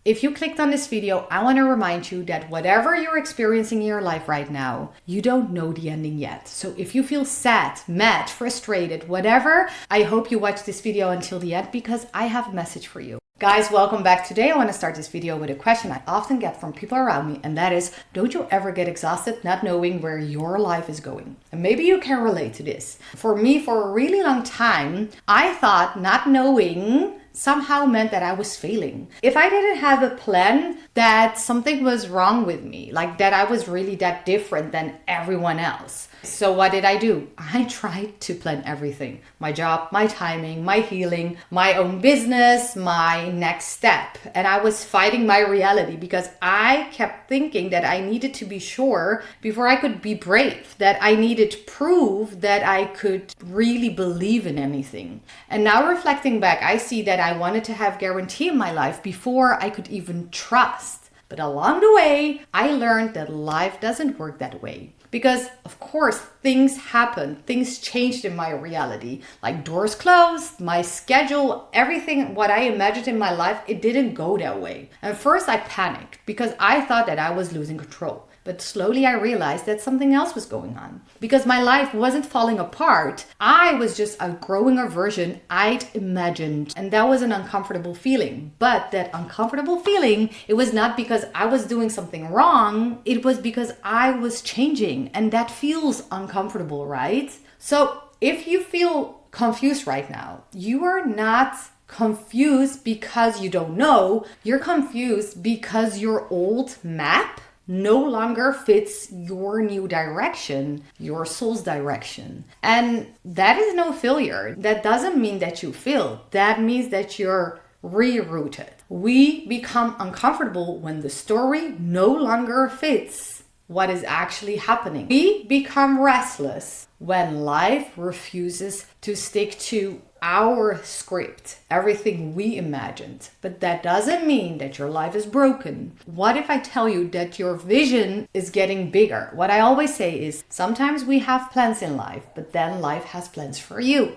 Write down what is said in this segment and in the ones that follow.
If you clicked on this video, I want to remind you that whatever you're experiencing in your life right now, you don't know the ending yet. So if you feel sad, mad, frustrated, whatever, I hope you watch this video until the end because I have a message for you. Guys, welcome back. Today I want to start this video with a question I often get from people around me, and that is, don't you ever get exhausted not knowing where your life is going? And maybe you can relate to this. For me, for a really long time, I thought not knowing somehow meant that I was failing. If I didn't have a plan, that something was wrong with me, like that I was really that different than everyone else. So what did I do? I tried to plan everything. My job, my timing, my healing, my own business, my next step. And I was fighting my reality because I kept thinking that I needed to be sure before I could be brave, that I needed to prove that I could really believe in anything. And now reflecting back, I see that I wanted to have guarantee in my life before I could even trust. But along the way, I learned that life doesn't work that way. Because, of course, things happened. Things changed in my reality. Like doors closed, my schedule, everything, what I imagined in my life, it didn't go that way. And first I panicked because I thought that I was losing control. But slowly I realized that something else was going on. Because my life wasn't falling apart. I was just outgrowing a version I'd imagined. And that was an uncomfortable feeling. But that uncomfortable feeling, it was not because I was doing something wrong. It was because I was changing. And that feels uncomfortable, right? So if you feel confused right now, you are not confused because you don't know. You're confused because your old map no longer fits your new direction, your soul's direction. And that is no failure. That doesn't mean that you failed. That means that you're rerouted. We become uncomfortable when the story no longer fits what is actually happening. We become restless when life refuses to stick to our script, everything we imagined. But that doesn't mean that your life is broken. What if I tell you that your vision is getting bigger? What I always say is sometimes we have plans in life, but then life has plans for you,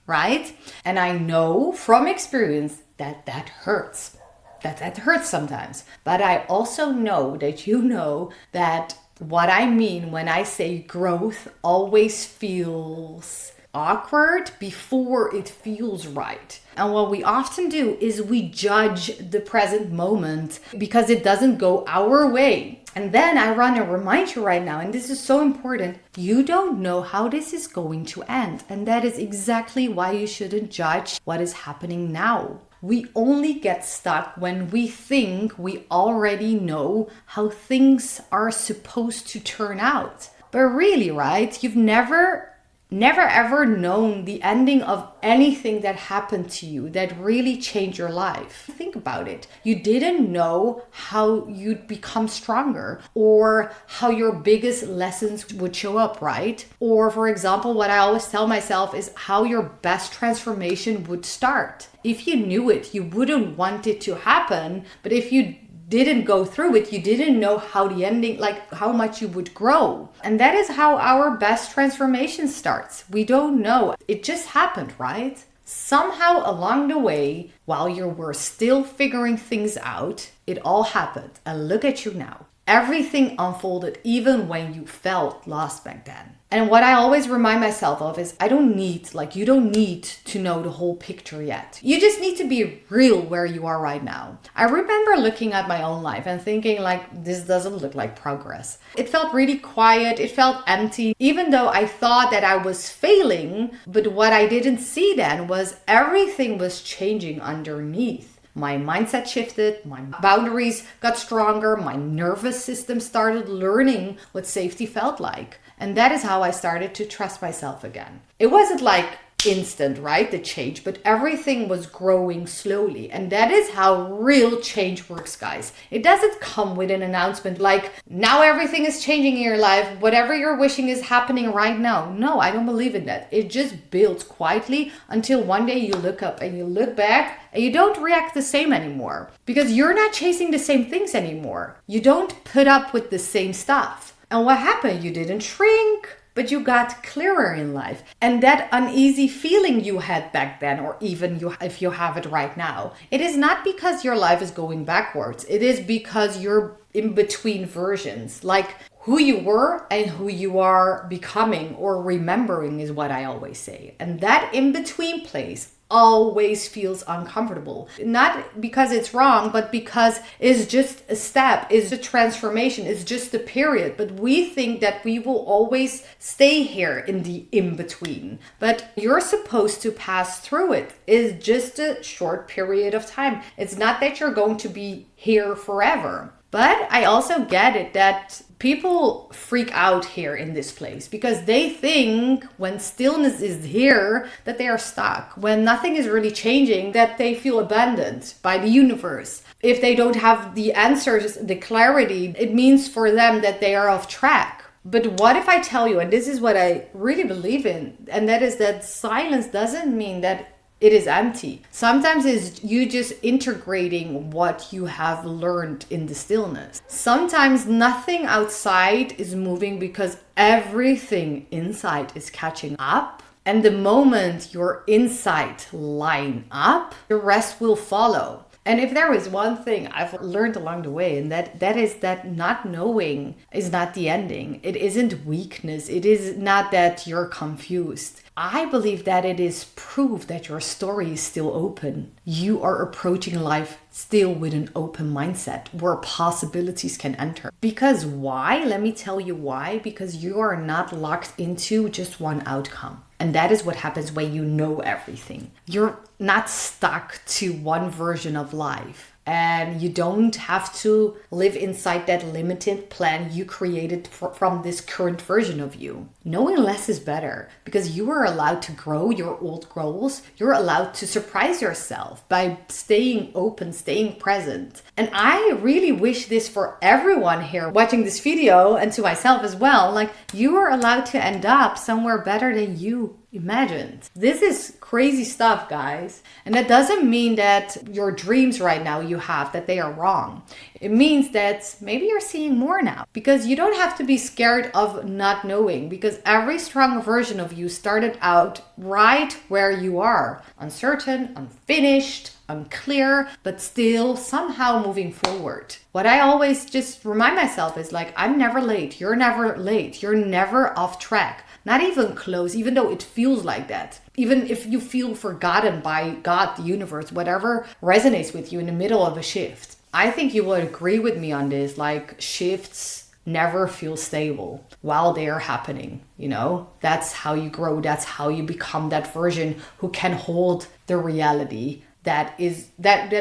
right? And I know from experience that that hurts. That hurts sometimes. But I also know that you know that what I mean when I say growth always feels awkward before it feels right. And what we often do is we judge the present moment because it doesn't go our way. And then I want to remind you right now, and this is so important, you don't know how this is going to end. And that is exactly why you shouldn't judge what is happening now. We only get stuck when we think we already know how things are supposed to turn out. But really, right, you've never ever known the ending of anything that happened to you that really changed your life. Think about it. You didn't know how you'd become stronger or how your biggest lessons would show up, right? Or for example, what I always tell myself is how your best transformation would start. If you knew it, you wouldn't want it to happen. But if you didn't go through it, you didn't know how the ending, like how much you would grow. And that is how our best transformation starts. We don't know. It just happened, right? Somehow along the way, while you were still figuring things out, it all happened. And look at you now. Everything unfolded even when you felt lost back then. And what I always remind myself of is you don't need to know the whole picture yet. You just need to be real where you are right now. I remember looking at my own life and thinking like, this doesn't look like progress. It felt really quiet. It felt empty, even though I thought that I was failing. But what I didn't see then was everything was changing underneath. My mindset shifted, my boundaries got stronger, my nervous system started learning what safety felt like. And that is how I started to trust myself again. It wasn't like instant, right? The change, but everything was growing slowly. And that is how real change works, guys. It doesn't come with an announcement like, now everything is changing in your life. Whatever you're wishing is happening right now. No, I don't believe in that. It just builds quietly until one day you look up and you look back and you don't react the same anymore because you're not chasing the same things anymore. You don't put up with the same stuff. And what happened? You didn't shrink. but you got clearer in life. And that uneasy feeling you had back then, or even if you have it right now, it is not because your life is going backwards. It is because you're in between versions, like who you were and who you are becoming or remembering is what I always say. And that in between place always feels uncomfortable. Not because it's wrong, but because it's just a step, it's a transformation, it's just a period. But we think that we will always stay here in the in-between. But you're supposed to pass through it. It's just a short period of time. It's not that you're going to be here forever. But I also get it that people freak out here in this place because they think when stillness is here that they are stuck. When nothing is really changing, that they feel abandoned by the universe. If they don't have the answers, the clarity, it means for them that they are off track. But what if I tell you, and this is what I really believe in, and that is that silence doesn't mean that it is empty. Sometimes it's you just integrating what you have learned in the stillness. Sometimes nothing outside is moving because everything inside is catching up. And the moment your inside line up, the rest will follow. And if there is one thing I've learned along the way, and that is that not knowing is not the ending. It isn't weakness. It is not that you're confused. I believe that it is proof that your story is still open. You are approaching life still with an open mindset where possibilities can enter. Because why? Let me tell you why. Because you are not locked into just one outcome. And that is what happens when you know everything. You're not stuck to one version of life. And you don't have to live inside that limited plan you created from this current version of you. Knowing less is better because you are allowed to grow your old goals. You're allowed to surprise yourself by staying open, staying present. And I really wish this for everyone here watching this video and to myself as well. Like, you are allowed to end up somewhere better than you imagined. This is crazy stuff, guys. And that doesn't mean that your dreams right now you have, that they are wrong. It means that maybe you're seeing more now because you don't have to be scared of not knowing because every strong version of you started out right where you are. Uncertain, unfinished, unclear, but still somehow moving forward. What I always just remind myself is like, I'm never late. You're never late. You're never off track. Not even close, even though it feels like that. Even if you feel forgotten by God, the universe, whatever resonates with you in the middle of a shift. I think you would agree with me on this, like shifts never feel stable while they are happening, you know? That's how you grow, that's how you become that version who can hold the reality that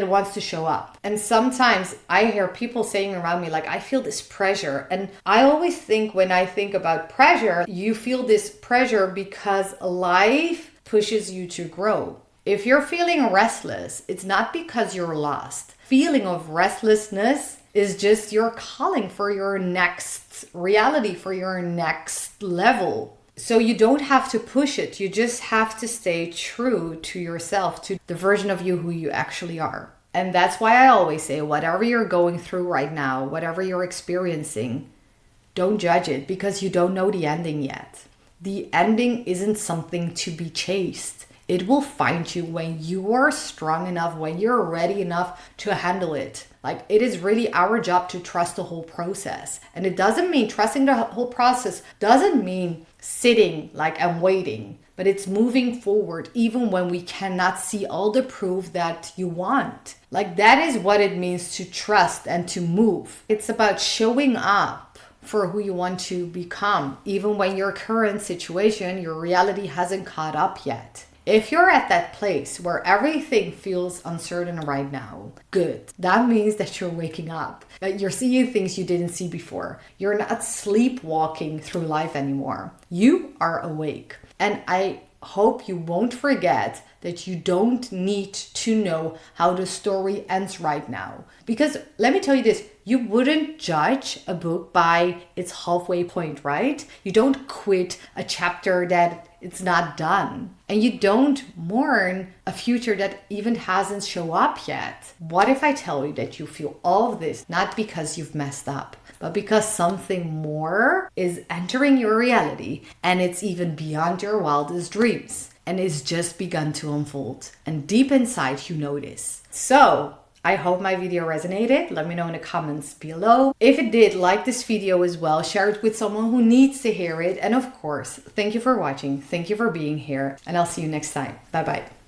wants to show up. And sometimes I hear people saying around me, like, I feel this pressure. And I always think when I think about pressure, you feel this pressure because life pushes you to grow. If you're feeling restless, it's not because you're lost. Feeling of restlessness is just your calling for your next reality, for your next level. So you don't have to push it. You just have to stay true to yourself, to the version of you who you actually are. And that's why I always say, whatever you're going through right now, whatever you're experiencing, don't judge it because you don't know the ending yet. The ending isn't something to be chased. It will find you when you are strong enough, when you're ready enough to handle it. Like, it is really our job to trust the whole process. And it doesn't mean trusting the whole process, doesn't mean sitting like and waiting, but it's moving forward even when we cannot see all the proof that you want. Like, that is what it means to trust and to move. It's about showing up for who you want to become, even when your current situation, your reality hasn't caught up yet. If you're at that place where everything feels uncertain right now, good. That means that you're waking up, that you're seeing things you didn't see before. You're not sleepwalking through life anymore. You are awake. And I hope you won't forget that you don't need to know how the story ends right now. Because let me tell you this, you wouldn't judge a book by its halfway point, right? You don't quit a chapter that It's not done. And you don't mourn a future that even hasn't shown up yet. What if I tell you that you feel all of this, not because you've messed up, but because something more is entering your reality, and it's even beyond your wildest dreams, and it's just begun to unfold. And deep inside, you know this. So, I hope my video resonated. Let me know in the comments below. If it did, like this video as well. Share it with someone who needs to hear it. And of course, thank you for watching. Thank you for being here. And I'll see you next time. Bye-bye.